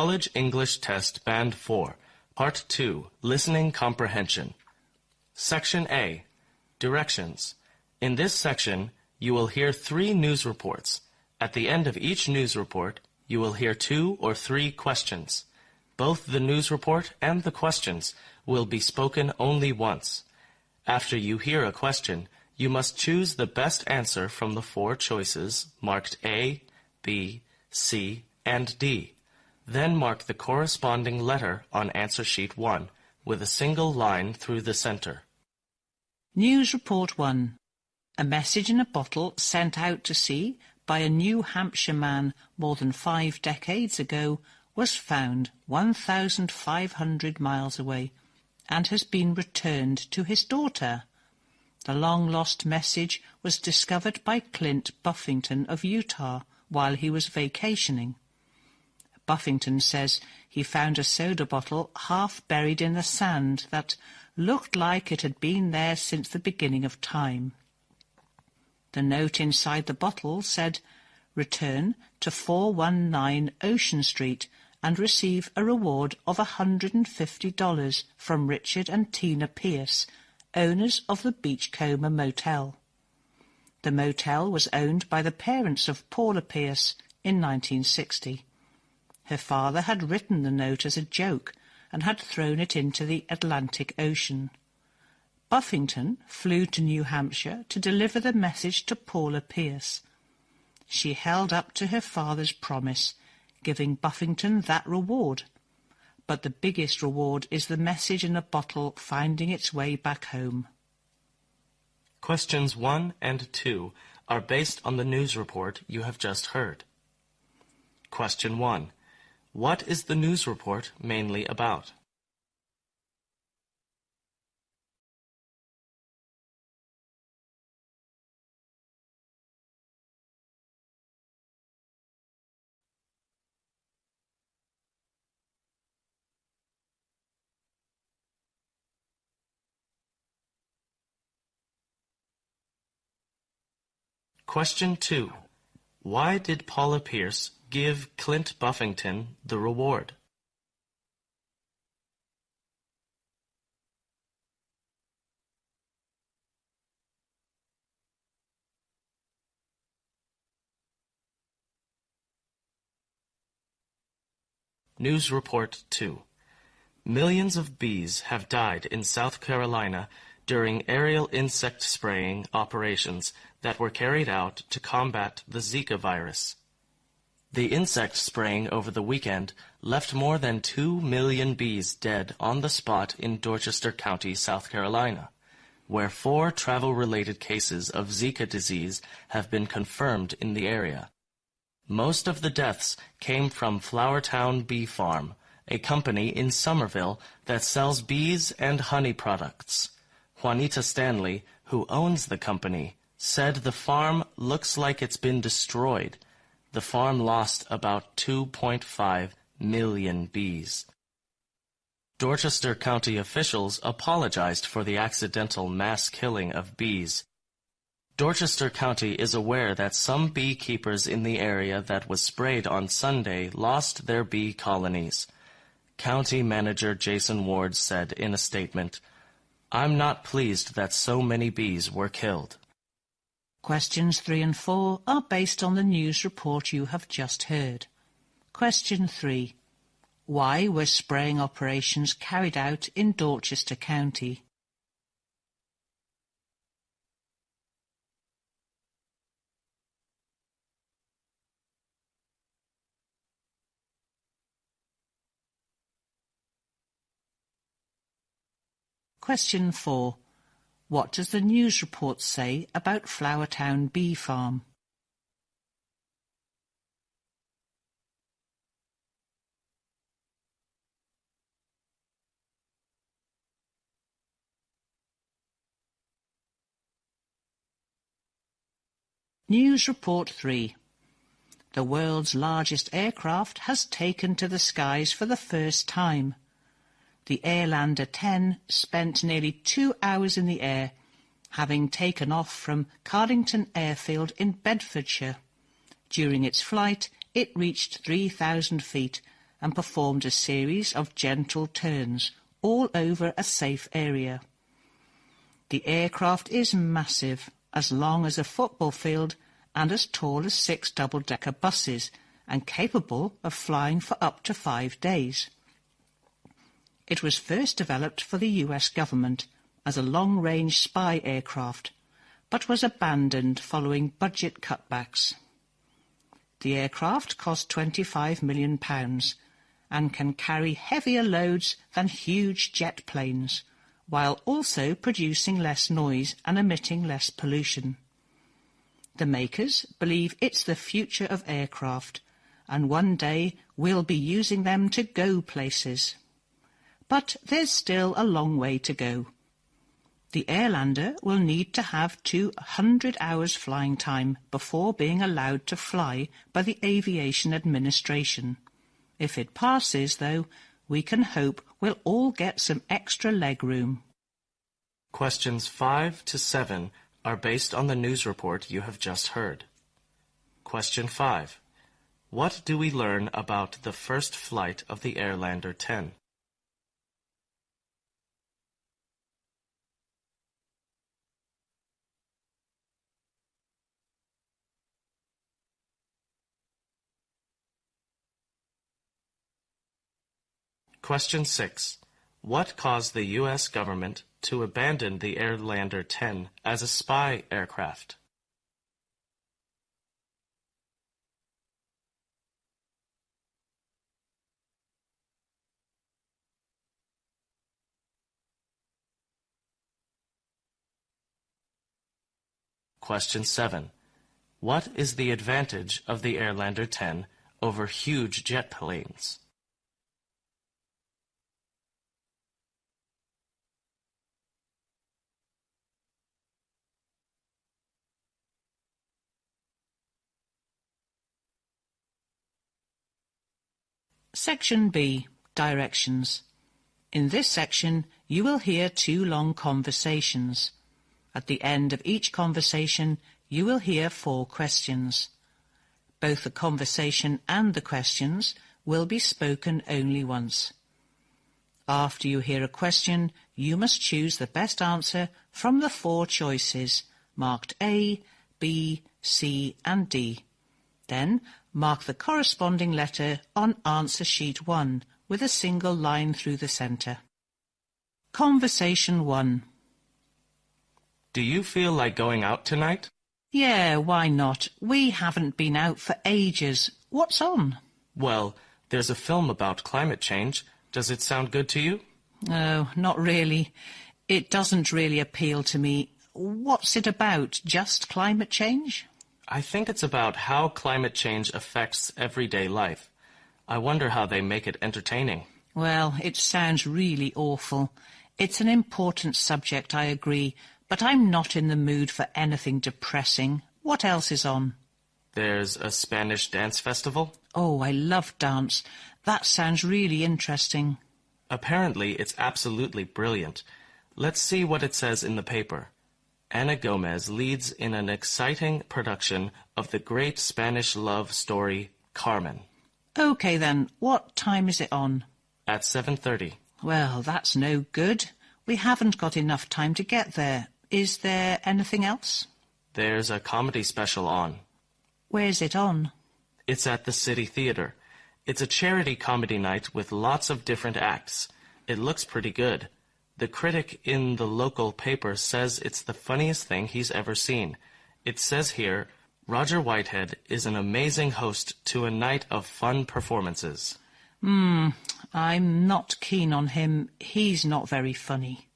College English Test Band 4, Part 2, Listening Comprehension. Section A, Directions. In this section, you will hear 3 news reports. At the end of each news report, you will hear 2 or 3 questions. Both the news report and the questions will be spoken only once. After you hear a question, you must choose the best answer from the 4 choices marked A, B, C, and D. Then mark the corresponding letter on answer sheet 1 with a single line through the center. News Report 1. A message in a bottle sent out to sea by a New Hampshire man more than 5 decades ago was found 1,500 miles away and has been returned to his daughter. The long-lost message was discovered by Clint Buffington of Utah while he was vacationing. Buffington says he found a soda bottle half buried in the sand that looked like it had been there since the beginning of time. The note inside the bottle said, "Return to 419 Ocean Street and receive a reward of $150 from Richard and Tina Pierce, owners of the Beachcomber Motel." The motel was owned by the parents of Paula Pierce in 1960. Her father had written the note as a joke and had thrown it into the Atlantic Ocean. Buffington flew to New Hampshire to deliver the message to Paula Pierce. She held up to her father's promise, giving Buffington that reward. But the biggest reward is the message in a bottle finding its way back home. Questions 1 and 2 are based on the news report you have just heard. Question 1. What is the news report mainly about? Question 2. Why did Paula Pierce give Clint Buffington the reward? News Report 2. Millions of bees have died in South Carolina during aerial insect spraying operations that were carried out to combat the Zika virus. The insect spraying over the weekend left more than 2 million bees dead on the spot in Dorchester County, South Carolina, where 4 travel-related cases of Zika disease have been confirmed in the area. Most of the deaths came from Flowertown Bee Farm, a company in Somerville that sells bees and honey products. Juanita Stanley, who owns the company, said the farm looks like it's been destroyed. The farm lost about 2.5 million bees. Dorchester County officials apologized for the accidental mass killing of bees. Dorchester County is aware that some beekeepers in the area that was sprayed on Sunday lost their bee colonies. County Manager Jason Ward said in a statement, "I'm not pleased that so many bees were killed." Questions 3 and 4 are based on the news report you have just heard. Question 3. Why were spraying operations carried out in Dorchester County? Question 4. What does the news report say about Flowertown Bee Farm? News Report 3. The world's largest aircraft has taken to the skies for the first time. The Airlander 10 spent nearly 2 hours in the air, having taken off from Cardington Airfield in Bedfordshire. During its flight, it reached 3,000 feet and performed a series of gentle turns all over a safe area. The aircraft is massive, as long as a football field and as tall as 6 double-decker buses, and capable of flying for up to 5 days. It was first developed for the US government as a long-range spy aircraft, but was abandoned following budget cutbacks. The aircraft cost £25 million and can carry heavier loads than huge jet planes, while also producing less noise and emitting less pollution. The makers believe it's the future of aircraft, and one day we'll be using them to go places. But there's still a long way to go. The Airlander will need to have 200 hours flying time before being allowed to fly by the Aviation Administration. If it passes, though, we can hope we'll all get some extra leg room. Questions 5 to 7 are based on the news report you have just heard. Question 5. What do we learn about the first flight of the Airlander 10? Question 6. What caused the U.S. government to abandon the Airlander 10 as a spy aircraft? Question 7. What is the advantage of the Airlander 10 over huge jet planes? Section B. Directions. In this section, you will hear 2 long conversations. At the end of each conversation, you will hear 4 questions. Both the conversation and the questions will be spoken only once. After you hear a question, you must choose the best answer from the 4 choices, marked A, B, C and D. Then mark the corresponding letter on answer sheet 1 with a single line through the centre. Conversation 1. Do you feel like going out tonight? Yeah, why not? We haven't been out for ages. What's on? Well, there's a film about climate change. Does it sound good to you? Oh, not really. It doesn't really appeal to me. What's it about? Just climate change? I think it's about how climate change affects everyday life. I wonder how they make it entertaining. Well, it sounds really awful. It's an important subject, I agree, but I'm not in the mood for anything depressing. What else is on? There's a Spanish dance festival. Oh, I love dance. That sounds really interesting. Apparently, it's absolutely brilliant. Let's see what it says in the paper. Ana Gomez leads in an exciting production of the great Spanish love story, Carmen. OK then, what time is it on? At 7:30. Well, that's no good. We haven't got enough time to get there. Is there anything else? There's a comedy special on. Where's it on? It's at the City Theater. It's a charity comedy night with lots of different acts. It looks pretty good. The critic in the local paper says it's the funniest thing he's ever seen. It says here, Roger Whitehead is an amazing host to a night of fun performances. I'm not keen on him. He's not very funny.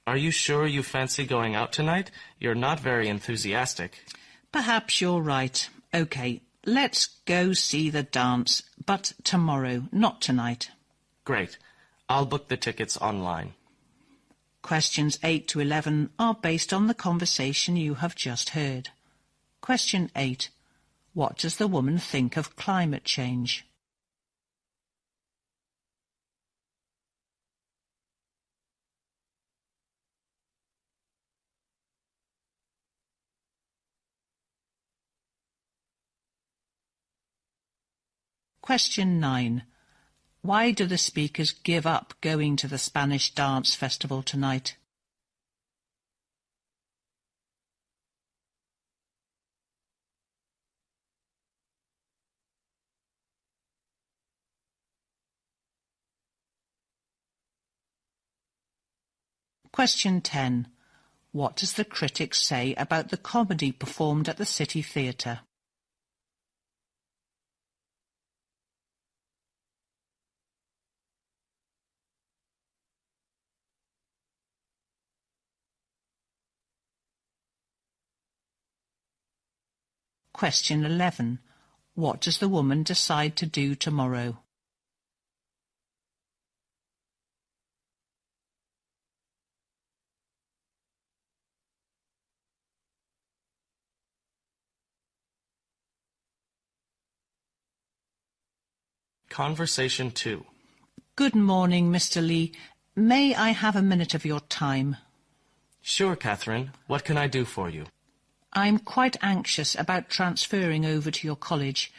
Are you sure you fancy going out tonight? You're not very enthusiastic. Perhaps you're right. OK, let's go see the dance, but tomorrow, not tonight. Great. I'll book the tickets online. Questions 8 to 11 are based on the conversation you have just heard. Question 8. What does the woman think of climate change? Question 9. Why do the speakers give up going to the Spanish Dance Festival tonight? Question 10. What does the critic say about the comedy performed at the City Theatre? Question 11. What does the woman decide to do tomorrow? Conversation 2. Good morning, Mr. Lee. May I have a minute of your time? Sure, Catherine. What can I do for you? I'm quite anxious about transferring over to your college.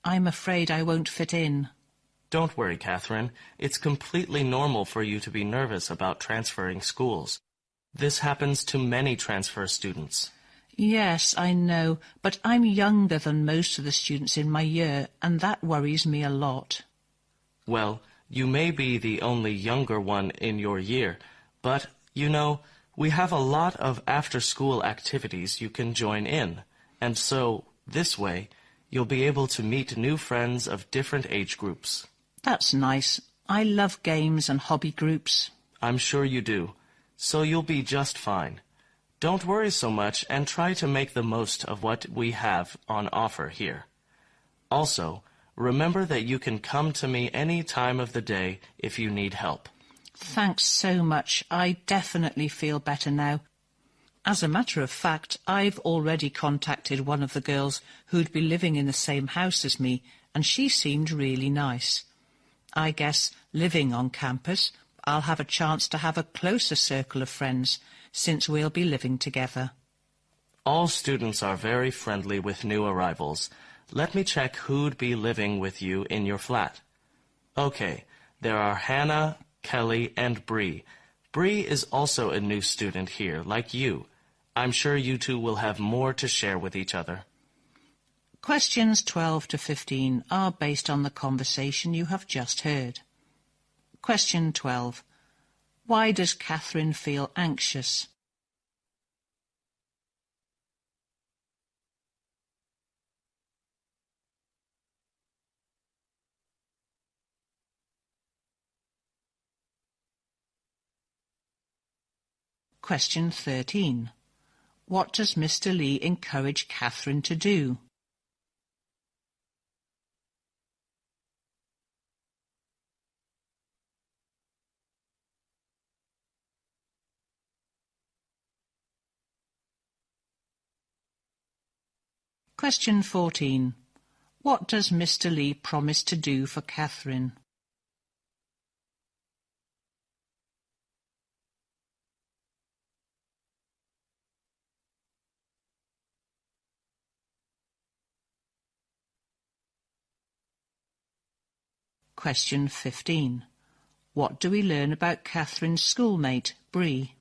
I'm afraid I won't fit in. Don't worry, Catherine. It's completely normal for you to be nervous about transferring schools. This happens to many transfer students. Yes, I know, but I'm younger than most of the students in my year, and that worries me a lot. Well, you may be the only younger one in your year, but, you know, we have a lot of after-school activities you can join in, and so, this way, you'll be able to meet new friends of different age groups. That's nice. I love games and hobby groups. I'm sure you do, so you'll be just fine. Don't worry so much and try to make the most of what we have on offer here. Also, remember that you can come to me any time of the day if you need help. Thanks so much. I definitely feel better now. As a matter of fact, I've already contacted one of the girls who'd be living in the same house as me, and she seemed really nice. I guess, living on campus, I'll have a chance to have a closer circle of friends, since we'll be living together. All students are very friendly with new arrivals. Let me check who'd be living with you in your flat. Okay, there are Hannah, Kelly, and Bree. Bree is also a new student here, like you. I'm sure you two will have more to share with each other. Questions 12 to 15 are based on the conversation you have just heard. Question 12. Why does Catherine feel anxious? Question 13. What does Mr. Lee encourage Catherine to do? Question 14. What does Mr. Lee promise to do for Catherine? Question 15. What do we learn about Catherine's schoolmate, Bree?